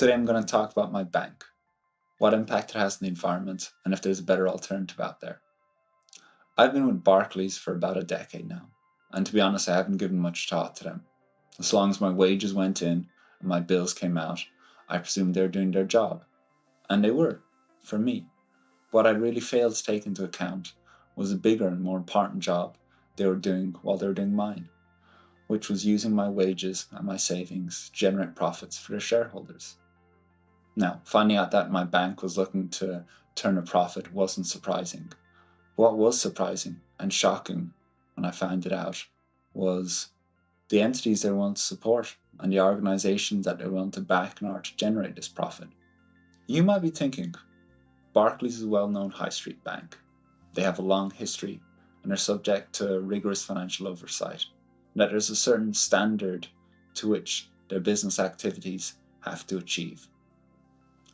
Today I'm going to talk about my bank, what impact it has on the environment, and if there's a better alternative out there. I've been with Barclays for about a decade now, and to be honest, I haven't given much thought to them. As long as my wages went in and my bills came out, I presumed they were doing their job. And they were, for me. What I really failed to take into account was a bigger and more important job they were doing while they were doing mine, which was using my wages and my savings to generate profits for their shareholders. Now, finding out that my bank was looking to turn a profit wasn't surprising. What was surprising and shocking when I found it out was the entities they want to support and the organizations that they want to back in order to generate this profit. You might be thinking, Barclays is a well-known high street bank. They have a long history and are subject to rigorous financial oversight, and that there's a certain standard to which their business activities have to achieve.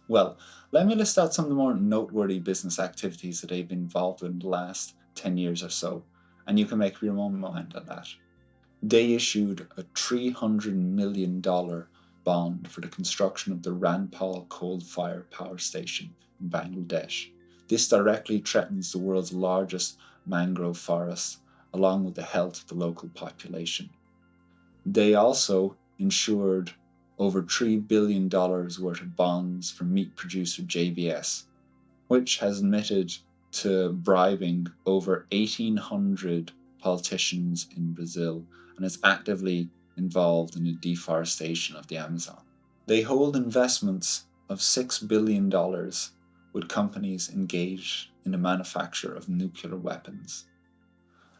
Well, let me list out some of the more noteworthy business activities that they've been involved with in the last 10 years or so, and you can make up your own mind on that. They issued a $300 million bond for the construction of the Rampal coal-fired power station in Bangladesh. This directly threatens the world's largest mangrove forest, along with the health of the local population. They also insured over $3 billion worth of bonds for meat producer JBS, which has admitted to bribing over 1,800 politicians in Brazil and is actively involved in the deforestation of the Amazon. They hold investments of $6 billion with companies engaged in the manufacture of nuclear weapons.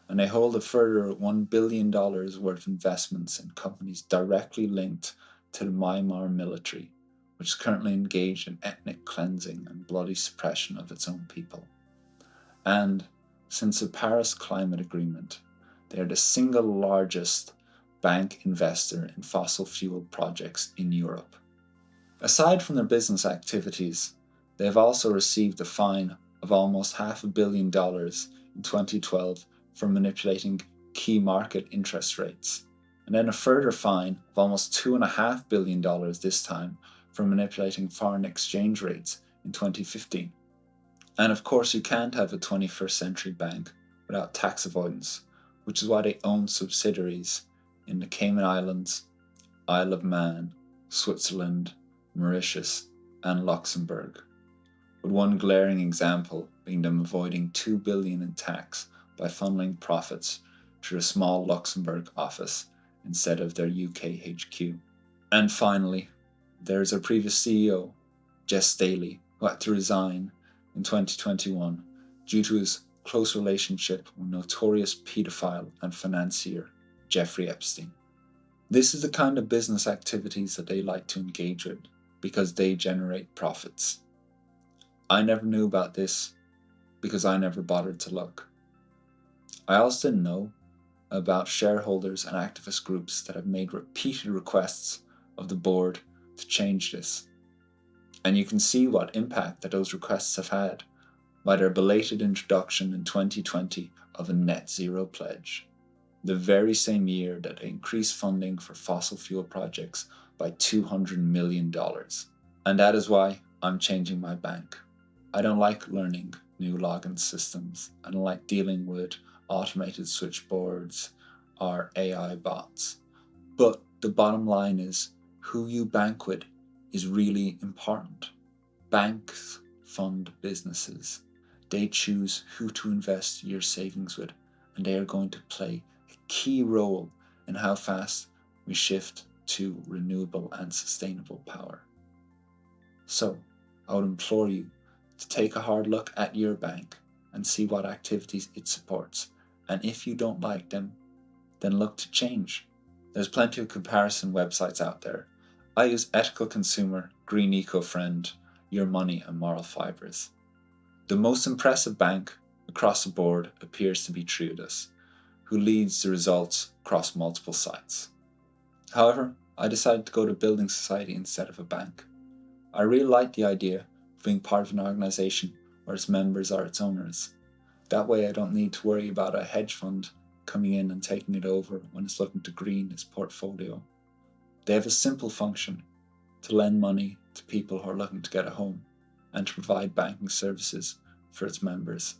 And they hold a further $1 billion worth of investments in companies directly linked to the Myanmar military, which is currently engaged in ethnic cleansing and bloody suppression of its own people. And since the Paris Climate Agreement, they are the single largest bank investor in fossil fuel projects in Europe. Aside from their business activities, they have also received a fine of almost $500 million in 2012 for manipulating key market interest rates, and then a further fine of almost $2.5 billion this time for manipulating foreign exchange rates in 2015. And of course, you can't have a 21st century bank without tax avoidance, which is why they own subsidiaries in the Cayman Islands, Isle of Man, Switzerland, Mauritius, and Luxembourg, with one glaring example being them avoiding $2 billion in tax by funneling profits through a small Luxembourg office instead of their UK HQ. And finally, there is our previous CEO, Jess Staley, who had to resign in 2021 due to his close relationship with notorious paedophile and financier Jeffrey Epstein. This is the kind of business activities that they like to engage with because they generate profits. I never knew about this because I never bothered to look. I also didn't know about shareholders and activist groups that have made repeated requests of the board to change this. And you can see what impact that those requests have had by their belated introduction in 2020 of a net zero pledge, the very same year that they increased funding for fossil fuel projects by $200 million. And that is why I'm changing my bank. I don't like learning new login systems. I don't like dealing with automated switchboards or AI bots. But the bottom line is, who you bank with is really important. Banks fund businesses. They choose who to invest your savings with, and they are going to play a key role in how fast we shift to renewable and sustainable power. So, I would implore you to take a hard look at your bank and see what activities it supports. And if you don't like them, then look to change. There's plenty of comparison websites out there. I use Ethical Consumer, Green Eco Friend, Your Money, and Moral Fibers. The most impressive bank across the board appears to be Triodos, who leads the results across multiple sites. However, I decided to go to building society instead of a bank. I really like the idea of being part of an organization where its members are its owners. That way I don't need to worry about a hedge fund coming in and taking it over when it's looking to green its portfolio. They have a simple function. to lend money to people who are looking to get a home, and to provide banking services for its members.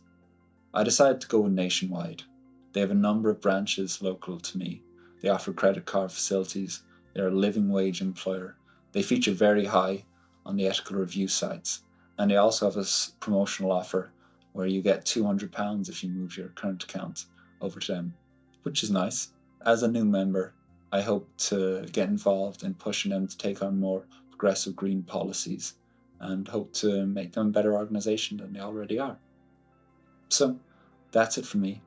I decided to go with Nationwide. They have a number of branches local to me. They offer credit card facilities. They're a living wage employer. They feature very high on the ethical review sites. And they also have a promotional offer where you get £200 if you move your current account over to them, which is nice. As a new member, I hope to get involved in pushing them to take on more progressive green policies and hope to make them a better organisation than they already are. So that's it for me.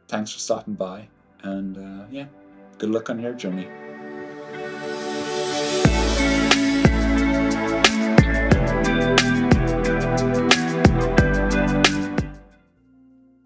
Thanks for stopping by, and good luck on your journey.